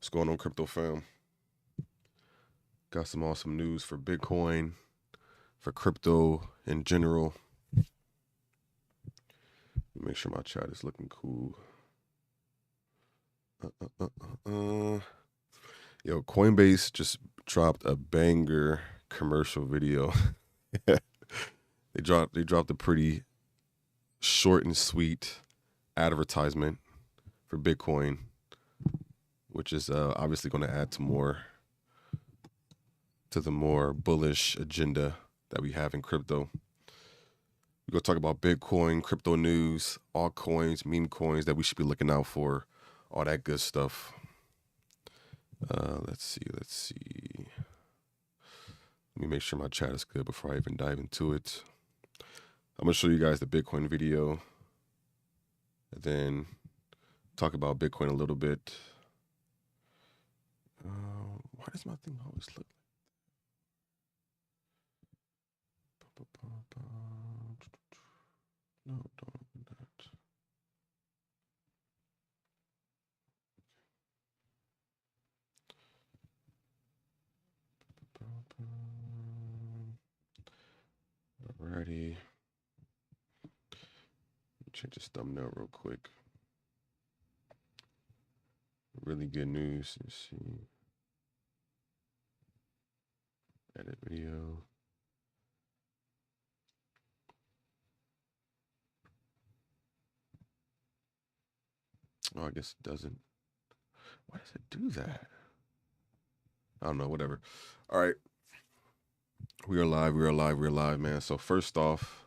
What's going on, crypto fam? Got some awesome news for Bitcoin, for crypto in general. Make sure my chat is looking cool. Yo, Coinbase just dropped a banger commercial video. They dropped a pretty short and sweet advertisement for Bitcoin, which is obviously going to add to the more bullish agenda that we have in crypto. We're going to talk about Bitcoin, crypto news, altcoins, meme coins that we should be looking out for, all that good stuff. Let's see. Let me make sure my chat is good before I even dive into it. I'm going to show you guys the Bitcoin video and then talk about Bitcoin a little bit. Why does my thing always look like that? No, don't open that. Alrighty. Change this thumbnail real quick. Really good news. Let's see. Edit video. Oh, I guess it doesn't. Why does it do that? I don't know, whatever. All right. We are live, man. So first off,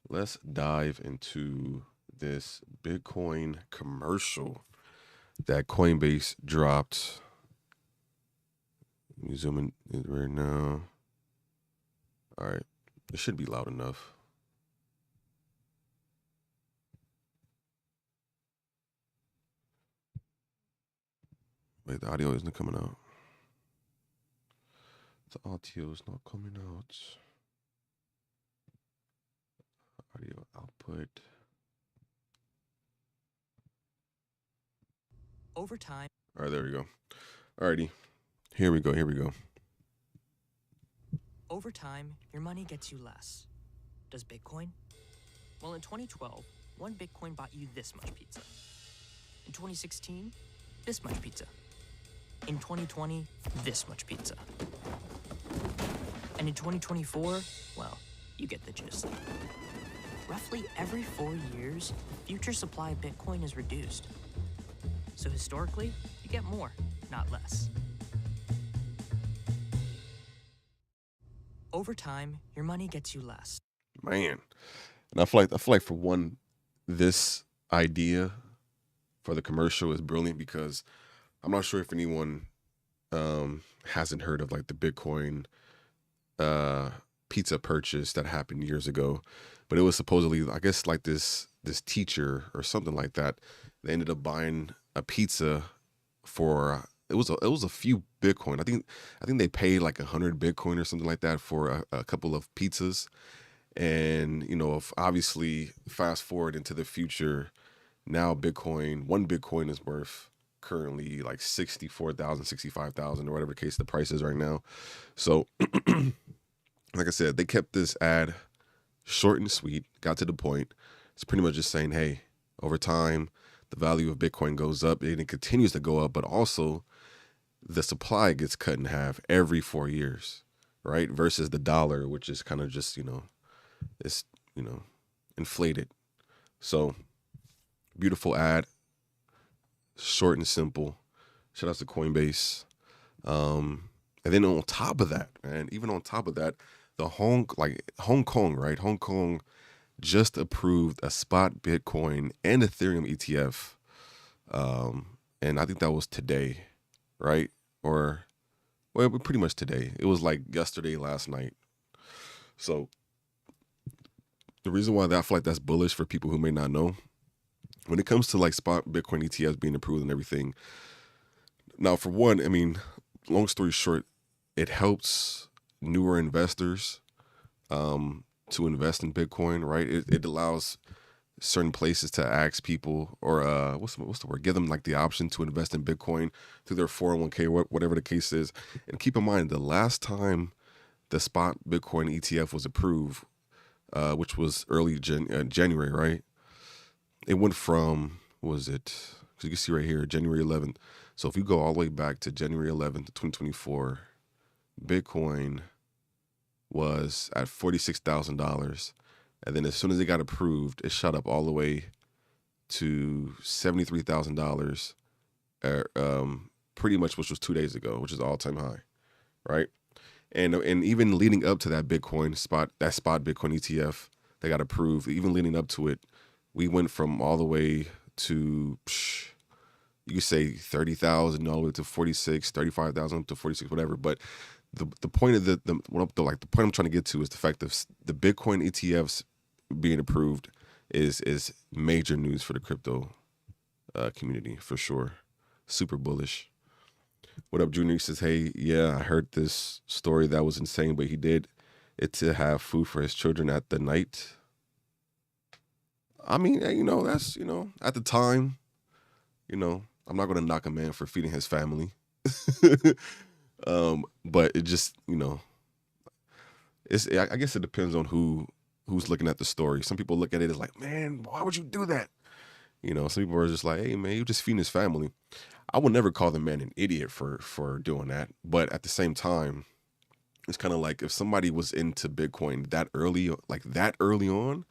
let's dive into this Bitcoin commercial that Coinbase dropped. Let me zoom in right now. All right. It should be loud enough. Wait, the audio isn't coming out. The audio is not coming out. Audio output. Over time. All right, there we go. Alrighty. Here we go. Over time, your money gets you less. Does Bitcoin? Well, in 2012, one Bitcoin bought you this much pizza. In 2016, this much pizza. In 2020, this much pizza. And in 2024, well, you get the gist. Roughly every 4 years, the future supply of Bitcoin is reduced. So historically, you get more, not less. Over time, your money gets you less. Man. And I feel like for one, this idea for the commercial is brilliant because I'm not sure if anyone hasn't heard of like the Bitcoin pizza purchase that happened years ago. But it was supposedly, I guess, like this teacher or something like that. They ended up buying a pizza for it was a few Bitcoin. I think they paid like 100 Bitcoin or something like that for a couple of pizzas. And if obviously fast forward into the future, now one Bitcoin is worth currently like 64,000, 65,000 or whatever the case the price is right now. So like I said, they kept this ad short and sweet, got to the point. It's pretty much just saying, hey, over time, the value of Bitcoin goes up and it continues to go up, but also the supply gets cut in half every 4 years, right? Versus the dollar, which is kind of just, it's, inflated. So beautiful ad, short and simple. Shout out to Coinbase. And then on top of that, man, even on top of that, Hong Kong, right? Hong Kong just approved a spot Bitcoin and Ethereum ETF. And I think that was today, right? Or, well, pretty much today. It was like yesterday, last night. So the reason why I feel like that's bullish for people who may not know, when it comes to like spot Bitcoin ETFs being approved and everything. Now, for one, I mean, long story short, it helps newer investors to invest in Bitcoin, right? It allows certain places to ask people, or what's the word? Give them like the option to invest in Bitcoin through their 401k, whatever the case is. And keep in mind, the last time the spot Bitcoin ETF was approved, which was early January, right? It went from, what was it? Because you can see right here, January 11th. So if you go all the way back to January 11th, 2024, Bitcoin was at $46,000. And then as soon as it got approved, it shot up all the way to $73,000, pretty much, which was 2 days ago, which is all-time high, right? And even leading up to that spot Bitcoin ETF that got approved, even leading up to it, we went from all the way to, you could say 30,000 all the way to 46, 35,000 to 46, whatever. But the point of the point I'm trying to get to is the fact that the Bitcoin ETFs being approved is major news for the crypto community, for sure. Super bullish. What up, Junior? He says, hey, yeah, I heard this story that was insane, but he did it to have food for his children at the night. I mean, that's, at the time, I'm not going to knock a man for feeding his family. But it just, I guess it depends on who's looking at the story. Some people look at it as like, man, why would you do that? Some people are just like, hey, man, you're just feeding his family. I would never call the man an idiot for doing that. But at the same time, it's kind of like if somebody was into Bitcoin that early on,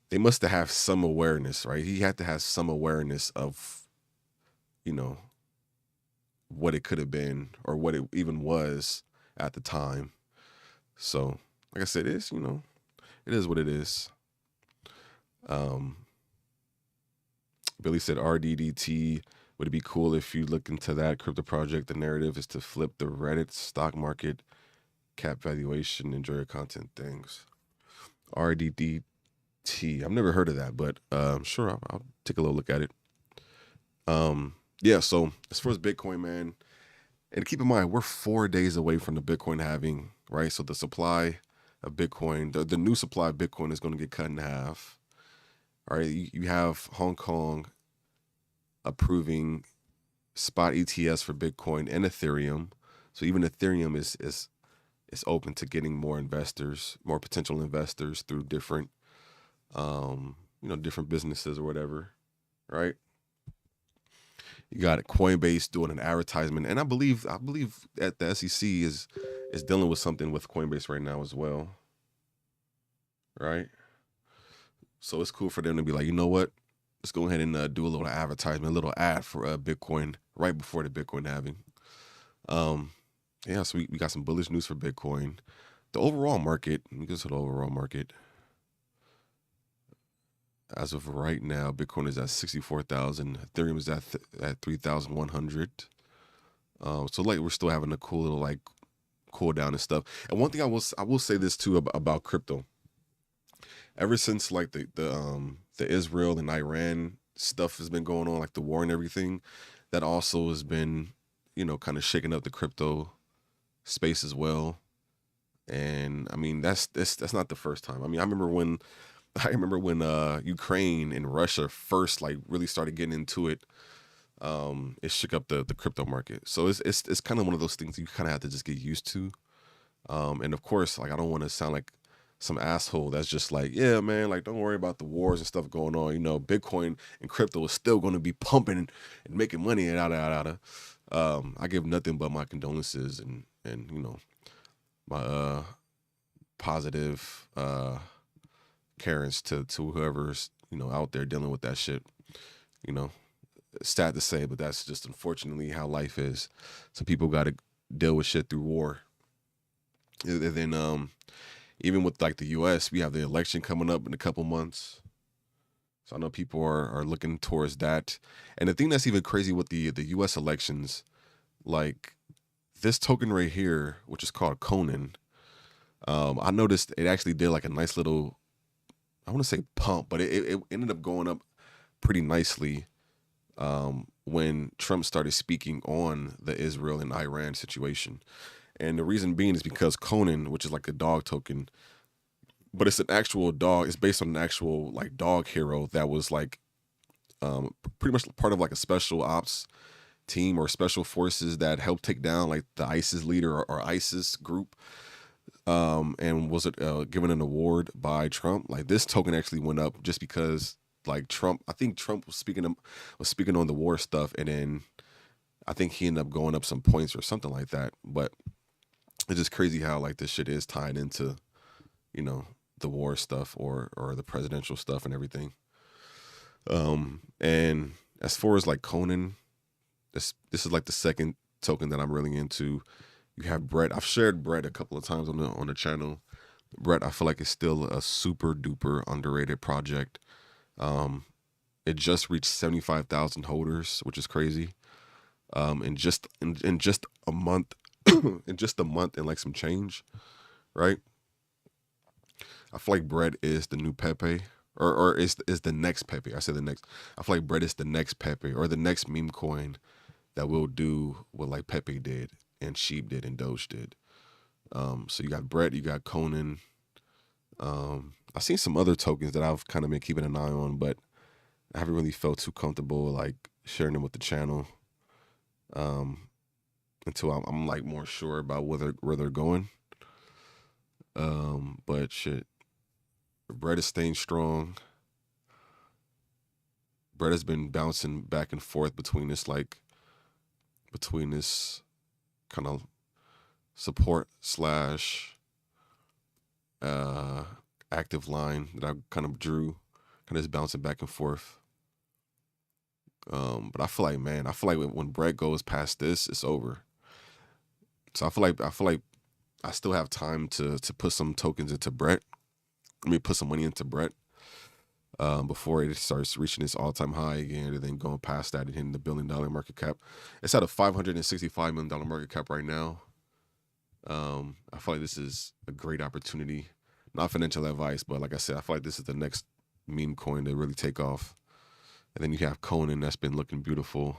they must have some awareness, right? He had to have some awareness of, what it could have been or what it even was at the time. So, like I said, it is what it is. Billy said RDDT. Would it be cool if you look into that crypto project? The narrative is to flip the Reddit stock market cap valuation. Enjoy your content. Thanks. RDDT. I've never heard of that, but sure, I'll take a little look at it. Yeah, so as far as Bitcoin, man, and keep in mind, we're 4 days away from the Bitcoin halving, right? So the supply of Bitcoin, the new supply of Bitcoin is going to get cut in half. All right, you have Hong Kong approving spot ETFs for Bitcoin and Ethereum. So even Ethereum is open to getting more potential investors through different, different businesses or whatever, right? You got Coinbase doing an advertisement, and I believe that the SEC is dealing with something with Coinbase right now as well, right? So it's cool for them to be like, you know what? Let's go ahead and do a little advertisement, a little ad for Bitcoin right before the Bitcoin halving. Yeah, so we got some bullish news for Bitcoin. The overall market, let me get to the overall market. As of right now, Bitcoin is at 64,000. Ethereum is at 3,100. So like we're still having a cool little like cool down and stuff. And one thing I will say this too about crypto. Ever since like the Israel and Iran stuff has been going on, like the war and everything, that also has been, kind of shaking up the crypto space as well. And I mean that's not the first time. I mean, I remember when Ukraine and Russia first like really started getting into it. It shook up the crypto market. So it's kind of one of those things you kind of have to just get used to. And of course, like I don't want to sound like some asshole that's just like, yeah, man, like don't worry about the wars and stuff going on. Bitcoin and crypto is still going to be pumping and making money and I give nothing but my condolences and my positive Karens to whoever's out there dealing with that shit. It's sad to say, but that's just unfortunately how life is. Some people got to deal with shit through war. And then even with like the U.S., we have the election coming up in a couple months. So I know people are looking towards that. And the thing that's even crazy with the U.S. elections, like this token right here, which is called Conan, I noticed it actually did like a nice little, I want to say pump, but it ended up going up pretty nicely when Trump started speaking on the Israel and Iran situation. And the reason being is because Conan, which is like a dog token, but it's an actual dog. It's based on an actual like dog hero that was like pretty much part of like a special ops team or special forces that helped take down like the ISIS leader or ISIS group. And was it given an award by Trump? Like this token actually went up just because like Trump. I think Trump was speaking on the war stuff, and then I think he ended up going up some points or something like that. But it's just crazy how like this shit is tied into, you know, the war stuff or the presidential stuff and everything. And as far as like Conan, this is like the second token that I'm really into. You have Brett. I've shared Brett a couple of times on the channel. Brett, I feel like it's still a super duper underrated project. It just reached 75,000 holders, which is crazy. In just a month, in just a month and like some change, right? I feel like Brett is the new Pepe, or is the next Pepe. I said the next. I feel like Brett is the next Pepe or the next meme coin that will do what like Pepe did and Sheep did and Doge did. So you got Brett, you got Conan. I've seen some other tokens that I've kind of been keeping an eye on, but I haven't really felt too comfortable like sharing them with the channel until I'm like more sure about where they're going. But shit, Brett is staying strong. Brett has been bouncing back and forth between this kind of support slash active line that I kind of drew, kind of just bouncing back and forth. But I feel like, man, when Brett goes past this, it's over. So I feel like I still have time to put some tokens into Brett. I mean, put some money into Brett before it starts reaching its all-time high again, and then going past that and hitting the $1 billion market cap. It's at a $565 million market cap right now. I feel like this is a great opportunity. Not financial advice, but like I said, I feel like this is the next meme coin to really take off. And then you have Conan that's been looking beautiful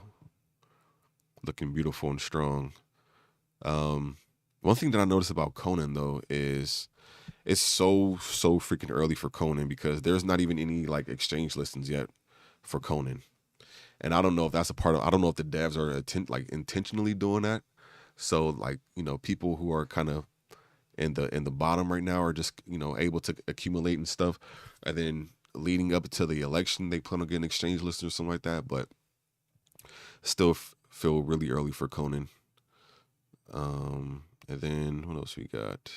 and strong. One thing that I noticed about Conan though is it's so freaking early for Conan because there's not even any like exchange listings yet for Conan. And I don't know if that's a part of. I don't know if the devs are intentionally doing that. So like people who are kind of in the bottom right now are just able to accumulate and stuff, and then leading up to the election they plan on getting exchange listings or something like that. But still feel really early for Conan. And then what else we got?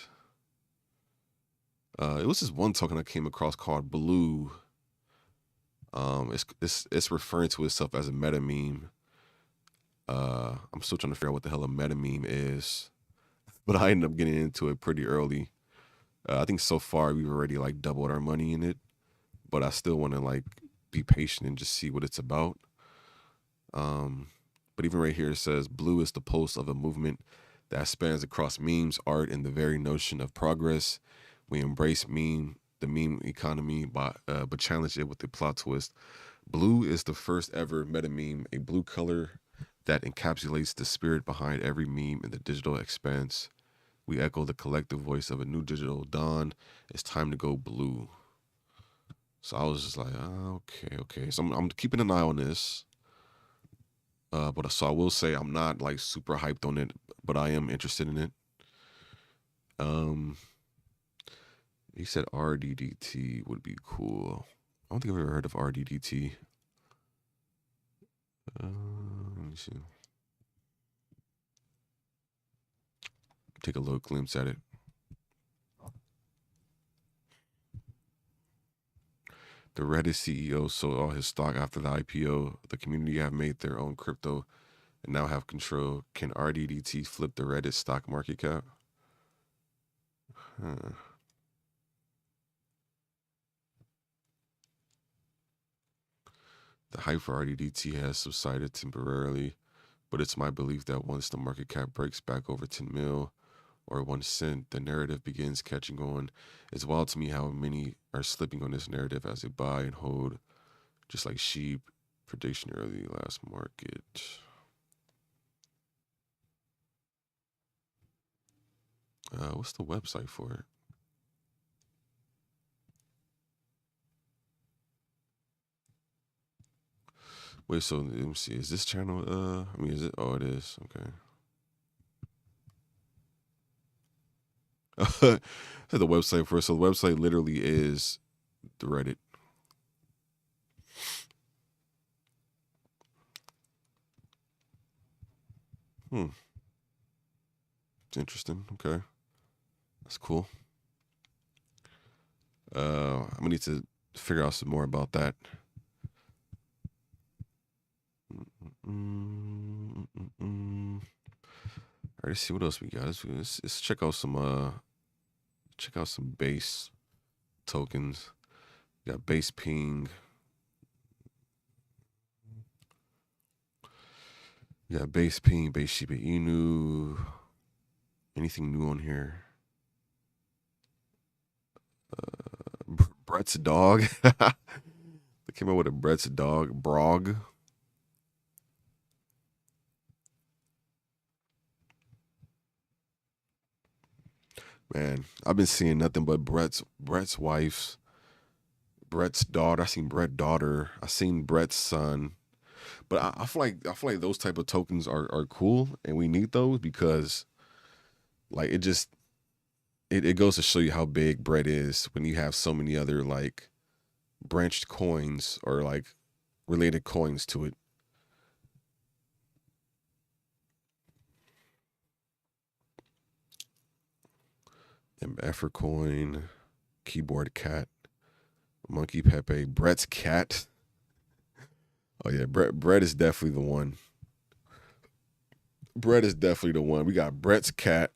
It was this one token I came across called Blue. It's referring to itself as a Metameme. I'm still trying to figure out what the hell a Metameme is, but I ended up getting into it pretty early. I think so far we've already like doubled our money in it, but I still want to like be patient and just see what it's about. But even right here it says Blue is the pulse of a movement that spans across memes, art, and the very notion of progress. We embrace the meme economy, but challenge it with a plot twist. Blue is the first ever meta meme, a blue color that encapsulates the spirit behind every meme in the digital expanse. We echo the collective voice of a new digital dawn. It's time to go blue. So I was just like, okay. So I'm keeping an eye on this. But so I will say I'm not like super hyped on it, but I am interested in it. He said RDDT would be cool. I don't think I've ever heard of RDDT. Let me see. Take a little glimpse at it. The Reddit CEO sold all his stock after the IPO. The community have made their own crypto and now have control. Can RDDT flip the Reddit stock market cap? The hype for RDDT has subsided temporarily, but it's my belief that once the market cap breaks back over 10 mil or 1 cent, the narrative begins catching on. It's wild to me how many are slipping on this narrative as they buy and hold, just like sheep. Prediction early last market. What's the website for it? Wait, so let me see. Is this channel? I mean, is it? Oh, it is. Okay. The website first. So the website literally is the Reddit. It's interesting. Okay, that's cool. I'm gonna need to figure out some more about that. All right, let's see what else we got. Let's check out some base tokens. We got base ping. We got base ping, base Shiba Inu. Anything new on here? Brett's dog. They came out with a Brett's dog, Brog. Man, I've been seeing nothing but Brett's wife's, Brett's daughter. I seen Brett's daughter. I seen Brett's son. But I feel like those type of tokens are cool, and we need those because like it goes to show you how big Brett is when you have so many other like branched coins or like related coins to it. MFR coin, keyboard cat, monkey Pepe, Brett's cat. Oh yeah, Brett is definitely the one. Brett is definitely the one. We got Brett's cat.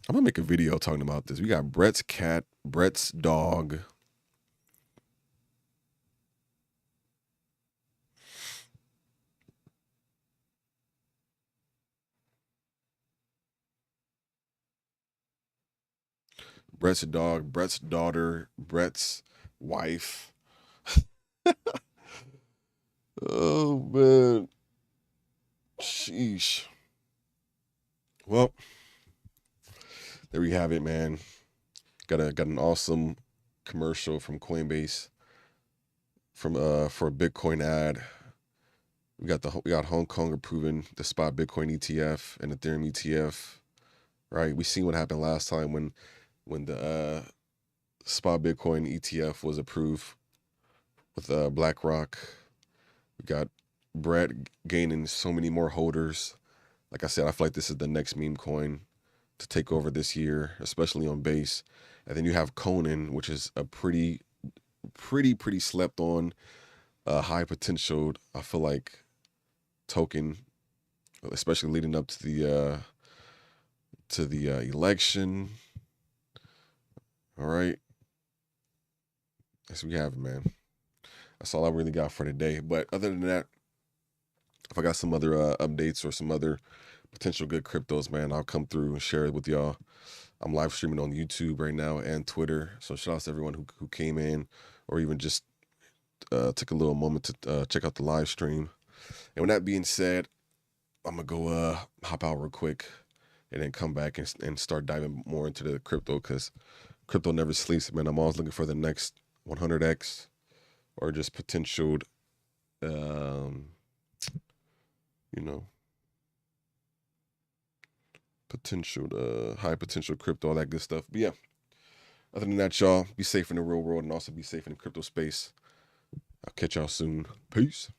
I'm gonna make a video talking about this. We got Brett's cat, Brett's dog. Brett's dog, Brett's daughter, Brett's wife. Oh man. Sheesh. Well, there we have it, man. Got an awesome commercial from Coinbase for a Bitcoin ad. We got Hong Kong approving the spot Bitcoin ETF and Ethereum ETF. Right? We seen what happened last time when the spot Bitcoin ETF was approved with BlackRock. We got Brett gaining so many more holders. Like I said, I feel like this is the next meme coin to take over this year, especially on base. And then you have Conan, which is a pretty slept on, high potential, I feel like, token, especially leading up to the election. All right. That's what we have, man. That's all I really got for today. But other than that, if I got some other updates or some other potential good cryptos, man, I'll come through and share it with y'all. I'm live streaming on YouTube right now and Twitter. So shout out to everyone who came in or even just took a little moment to check out the live stream. And with that being said, I'm going to go hop out real quick and then come back and start diving more into the crypto because crypto never sleeps, man. I'm always looking for the next 100x or just potential, you know, high potential crypto, all that good stuff. But yeah, other than that, y'all, be safe in the real world and also be safe in the crypto space. I'll catch y'all soon. Peace.